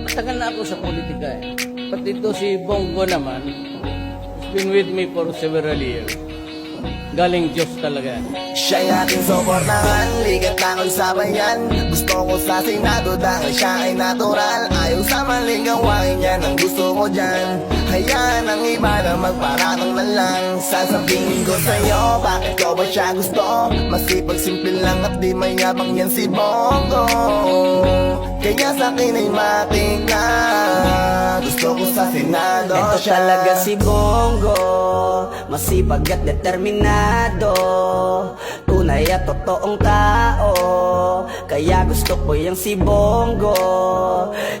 Matagal na ako sa politika eh. Pati ito si Bongo naman, he's been with me for several years. Galing Diyos talaga. Siya'y ating suportahan, ligat tangon sa bayan. Gusto ko sa Senado dahil siya ay natural. Ayaw sa maling gawain yan ang gusto ko dyan. Hayaan ang iba na magparatang na lang. Sasabihin ko sa'yo, bakit ko ba siya gusto? Masipag, simple lang at di mayabang yan si Bongo. Kaya sa'kin ay matik na gusto ko sa Senado ito siya. talaga si Bongo, masipag at determinado, tunay at totoong tao. Kaya gusto ko yung si Bongo.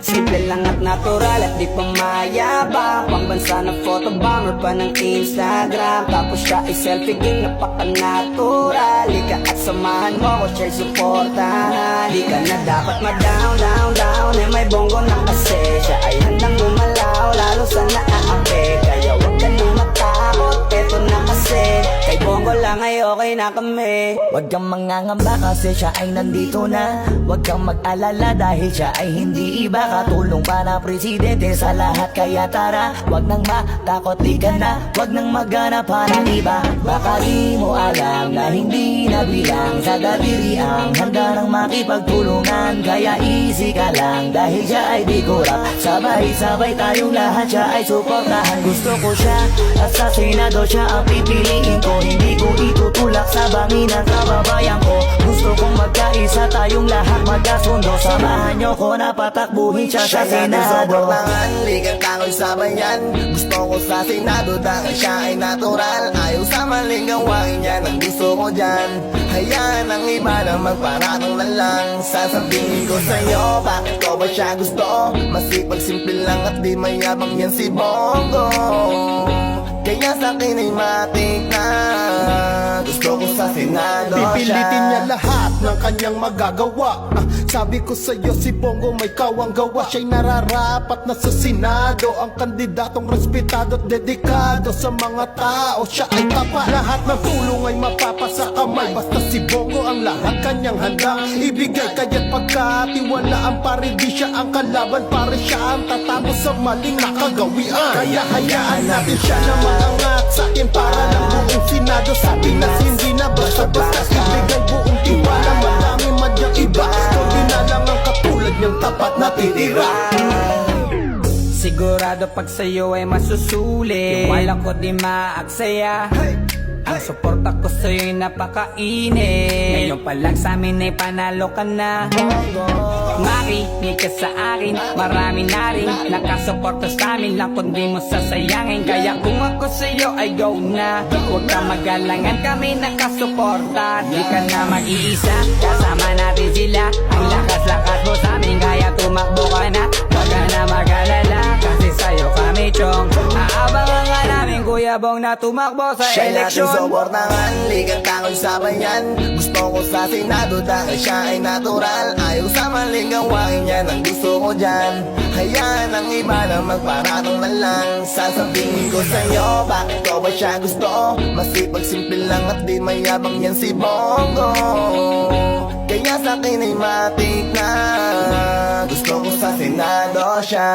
Simple lang at natural at di pa mayabang. Pangbansa na photobomber pa ng Instagram. Tapos siya ay selfie king, napaka-natural. Ika at samahan mo ko, share supportahan. Di ka na dapat ma-down, down, down. Eh may Bongo na kasi siya ay handang gumalaw, lalo sa naaapi. Kaya wag ka nang matakot, eto na kasi kay Bongo lang ay okay na kami. Huwag kang mangangamba kasi siya ay nandito na. Huwag kang mag-alala dahil siya ay hindi iba. Katulong para presidente sa lahat. Kaya tara, huwag nang matakot, di ka na. Huwag nang maghanap para iba. Baka di mo alam na hindi na bilang sa daliri ang handa ng makipagtulungan. Kaya easy ka lang dahil siya ay di kurap. Sabay-sabay tayong lahat, siya ay suportahan. Gusto ko siya at sa Senado siya ang pipiliin ko. Hindi ko itutulak sa bangin ng kababayan ko. Gusto kong magkaisa tayong lahat magkasundo. Samahan nyo ko na patakbuhin siya sa Senado. Ligat tangon sa bayan. Gusto ko sa Senado dahil siya ay natural. Ayaw sa maling gawain yan ang gusto ko dyan. Hayaan ang iba na magparatang na lang. Sasabihin ko sa'yo, bakit ko ba siya gusto? Masipag, simple lang at di mayabang yan si Bongo. Kaya sa'kin ay matik na gusto ko sa Senado siya. Pipilitin niya lahat ng kanyang magagawa. Sabi ko sa'yo si Bongo may kawang gawa. Siya'y nararapat na sa Senado, ang kandidatong respetado at dedikado sa mga tao. Siya ay tapat, lahat ng tulong ay mapapasa kamay. Basta si Bongo ang lahat kanyang handang ibigay. Kaya't pagkatiwalaan pare di siya ang kalaban. Pare siya ang tatapos sa maling nakagawian. Kaya hayaan natin siya na maangat sa akin para ng buong Senado. Sa Pinas hindi na basta-basta ibigay buong tiwala. Marami madyang iba, kundi na lang ang katulad niyang tapat na titira. Sigurado pag sa'yo ay masusulit, wala ko di maaksaya. Ang suporta ko sa'yo'y napakainit. Ngayon pa lang sa'min ay panalo ka na. Makinig ka sa akin, marami na rin nakasuporta sa'min lang kundi mo sasayangin. Kaya kung ako sa'yo ay go na, huwag ka magalangan, kami nakasuporta. Di ka na mag-iisa, kasama natin sila. Ang lakas-lakas mo sa'min, kaya tumakbo ka na. Huwag ka na mag-alala, kasi sa'yo kami chong. Aabangan nga namin Kuya Bong na tumakbo sa eleksyon. Suportahan, ligat tangon sa bayan. Gusto ko sa Senado dahil siya ay natural. Ayaw sa maling gawain yan ang gusto ko dyan. Hayaan ang iba na magparatang na lang. Sasabihin ko sa'yo, bakit ko ba siya gusto? Masipag, simple lang at di mayabang yan si Bongo. Kaya sa'kin ay matik na gusto ko sa Senado siya.